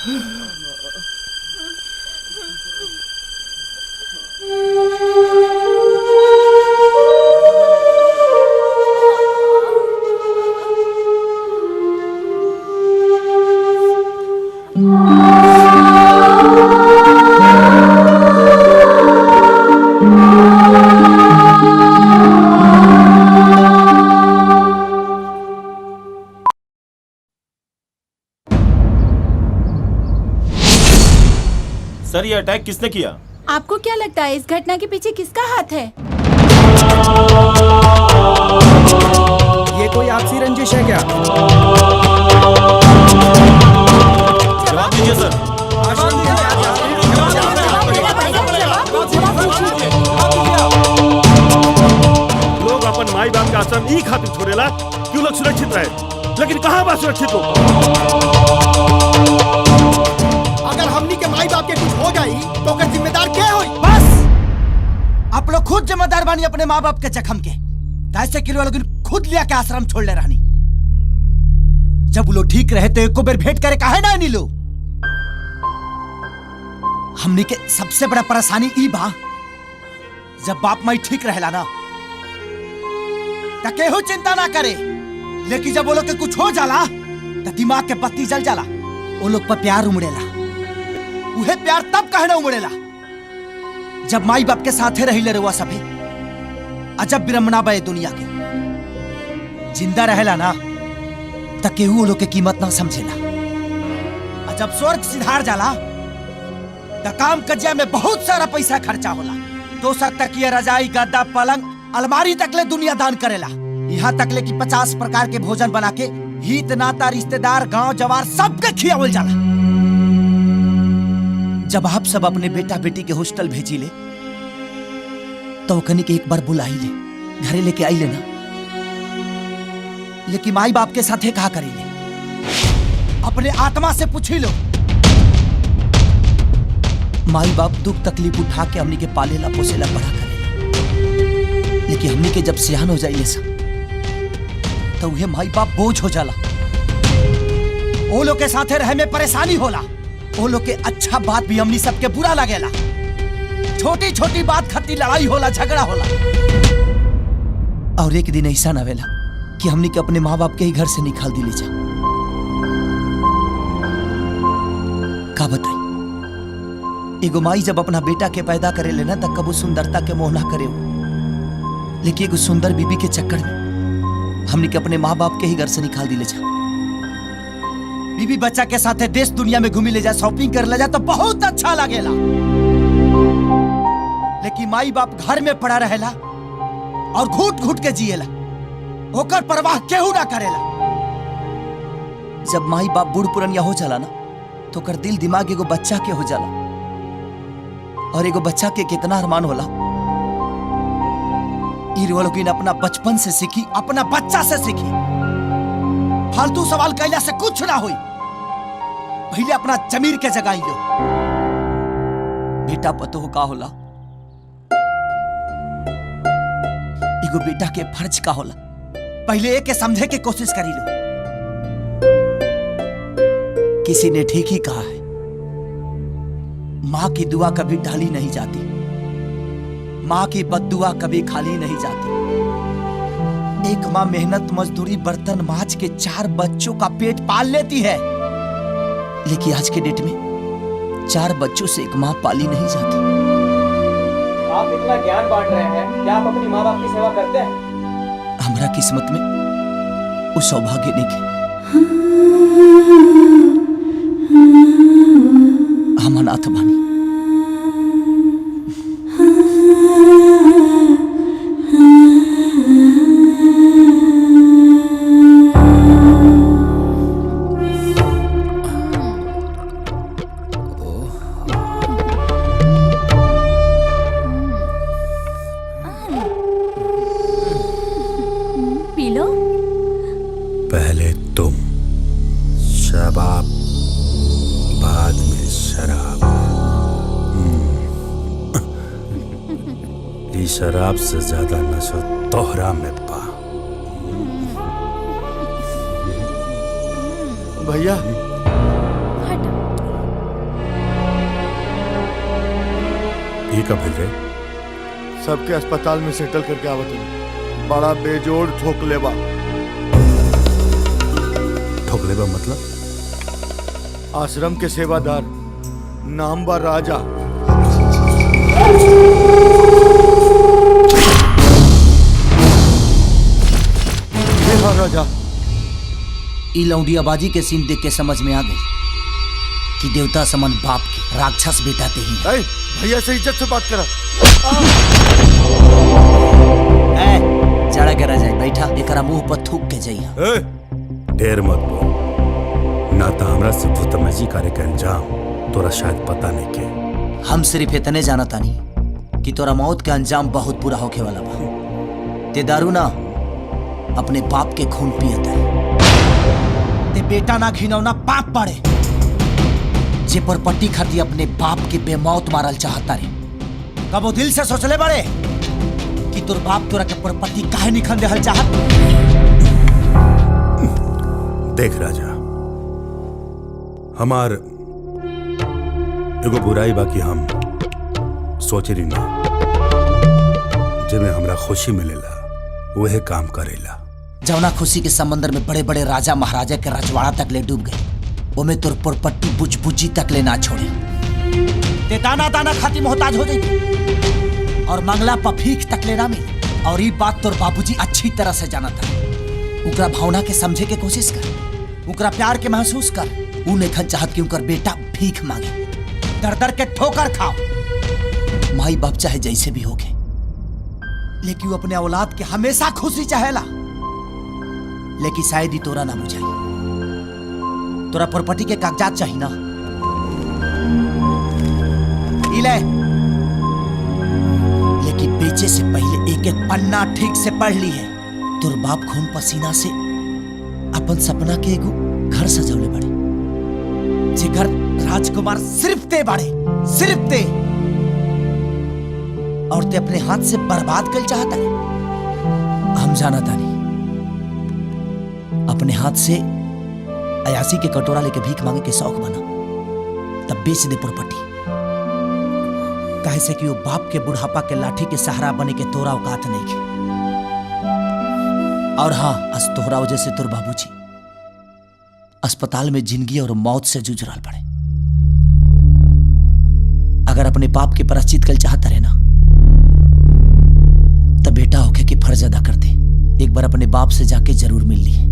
सर, ये अटैक किसने किया? आपको क्या लगता है इस घटना के पीछे किसका हाथ है? ये कोई आपसी रंजिश है क्या? जवाब दीजिए सर। लोग अपन माई बाप का आश्रम ई खातिर छोड़ेला क्यों लोग सुरक्षित रहे, लेकिन कहाँ बा सुरक्षित हो? अगर हमनी के माई बाप के कुछ हो जाई तो ओकर जिम्मेदार के होई? बस आप लोग खुद जिम्मेदार बानी अपने माँ बाप के जख्म के। कैसे किलो लोग खुद लिया के आश्रम छोड़ ले रहनी। जब वो लोग ठीक रहे तो एको बेर भेंट करे काहे ना नी लो। हमनी के सबसे बड़ा परेशानी ई बा जब बाप माई ठीक रहेला ना तो केहू चिंता ना करे, लेकिन जब वो लोग के कुछ हो जाला तो दिमाग के बत्ती जल जाला। वो लोग पर प्यार उमड़ेला। उहे प्यार तब कहे ना उमड़ेला जब माई बाप के साथे रही ले रुआ सभे। अजब विरमना बे दुनिया के। जिंदा रहेला ना त केहू लोग के कीमत ना समझेला। जब स्वर्ग सिधार जाला त काम कजिया में बहुत सारा पैसा खर्चा होला। 200 तकिया, रजाई, गद्दा, पलंग, अलमारी तकले दुनिया दान करेला। यहाँ तकले कि 50 प्रकार के भोजन बना के हित नाता रिश्तेदार गांव जवार सबके खियावल जाला। जब आप सब अपने बेटा बेटी के हॉस्टल भेजी ले तो कनी के एक बार बुलाई ले, घरे लेके आई लेना। लेकिन माई बाप के साथ कहा करी ले, अपने आत्मा से पूछी लो। माई बाप दुख तकलीफ उठा के हमनी के पालेला पोसेला बड़ा करेला। लेकिन हमनी के जब सियान हो जाइए सब तो वह माई बाप बोझ हो जाला। वो लोग के साथे रहे में परेशानी होला। वो लोग के अच्छा बात भी हमनी सबके बुरा लगेला। छोटी छोटी बात खातिर लड़ाई होला, झगड़ा होला। और एक दिन ऐसा न आवेला कि हमनी के अपने माँ बाप के ही घर से निकाल दिले जा। का बताई, एगो माई जब अपना बेटा के पैदा करे लेना तब कबू सुंदरता के मोह ना करे हो। लेकिन एगो सुंदर बीबी के चक्कर में हमनी के अपने माँ बाप के ही घर से निकाल दिले जा। बीबी बच्चा के साथ देश दुनिया में घूमी ले जा, शॉपिंग कर ले जा तो बहुत अच्छा लगेला। लेकिन माई बाप घर में पड़ा रहेला और घुट घुट के जिएला। होकर परवाह केहू ना करेला। जब माई बाप बूढ़ पुरनिया हो जाला ना तो कर दिल दिमाग एगो बच्चा के हो जाला। और एगो बच्चा के कितना अरमान होला लोग अपना बचपन से सीखी, अपना बच्चा से सीखी। फालतू सवाल कैला से कुछ ना हुई। पहले अपना जमीर के जगाई लो। बेटा पतो का होला, एगो बेटा के फर्ज का होला, पहले एक के समझे के कोशिश करी लो। किसी ने ठीक ही कहा है, मां की दुआ कभी टाली नहीं जाती, मां की बद्दुआ कभी खाली नहीं जाती। एक माँ मेहनत मजदूरी बर्तन मांज के 4 बच्चों का पेट पाल लेती है। लेकिन आज के डेट में 4 बच्चों से एक माँ पाली नहीं जाती। आप इतना ज्ञान बांट रहे हैं, क्या आप अपनी माँ बाप की सेवा करते हैं? हमारा किस्मत में वो सौभाग्य नहीं। हम अनाथ बानी। पहले तुम, शबाब, बाद में शराब। ये शराब से ज्यादा नशा तोहरा में पा। भैया ये कब भेज रहे? सबके अस्पताल में सेटल करके आवत हूँ। बड़ा बेजोड़ ठोक लेबा। ठोकले बा मतलब? आश्रम के सेवादार, नाम बा राजा। ये हा राजा। ई लौंडियाबाजी के सीन देख के समझ में आ गई कि देवता समन बाप के राक्षस बेटा ते ही ऐ, भैया से इज्जत से बात करा। है। जड़ा करा जाए बैठा एकरा मुंह पर थूक के जाइया। ए, ढेर मत बोल, ना तो हमरा से भूतमजी करे के अंजाम तोरा शायद पता नहीं के। हम सिर्फ इतने जाना तानी कि तोरा मौत के अंजाम बहुत बुरा होके वाला बा। ते दारू ना अपने बाप के खून पियता है। ते बेटा ना घिनौना पाप पड़े जे पर पट्टी खाती अपने बाप के बेमौत मारल चाहता रे। कबो दिल से सोचले बड़े कि तोर बाप तोरा के पर पट्टी काहे निखन देहल चाहत? देख राजा, हमार एगो बुराई बाकी हम सोचे रही ना, जेमे हमरा खुशी मिलेला वह काम करेला। जवना खुशी के समंदर में बड़े बड़े राजा महाराजा के रजवाड़ा तक ले डूब गए, ओमे तोर परपट्टी बुझबुझी तक ले ना छोड़े। ते दाना दाना खाती मोहताज हो जाई और मंगला पफीक तक ले ना मिले। और ये बात तोर बाबूजी अच्छी तरह से जाना था। उकरा भावना के समझे के कोशिश कर, उकरा प्यार के महसूस कर। ऊ नेखन चाहत कि उनकर बेटा भीख मांगे, दर दर के ठोकर खाओ। माई बाप चाहे जैसे भी होके, लेकिन वो अपने औलाद के हमेशा खुशी चाहेला। लेकिन शायद ही तोरा ना बुझाई। तोरा प्रॉपर्टी के कागजात चाहिए ना, इले। लेकिन बेचे से पहले एक एक पन्ना ठीक से पढ़ ली है। तोर बाप खून पसीना से अपन सपना के एगो घर सजौले बड़े, जे घर राजकुमार सिर्फ ते बाड़े, सिर्फ ते। और ते अपने हाथ से बर्बाद कर चाहता है। हम जाना तानी अपने हाथ से अयासी के कटोरा लेके भीख मांगे के शौक बना, तब बेच दे प्रॉपर्टी। काहे से कि वो बाप के बुढ़ापा के लाठी के सहारा बने के तोरा औकात नहीं के। और हाँ, आज तोहरा वजह से तोर बाबूजी अस्पताल में जिंदगी और मौत से जूझ रहा पड़े। अगर अपने पाप के प्रायश्चित कल चाहता रहे ना, तब बेटा होके के फर्ज अदा कर दे। एक बार अपने बाप से जाके जरूर मिल ली।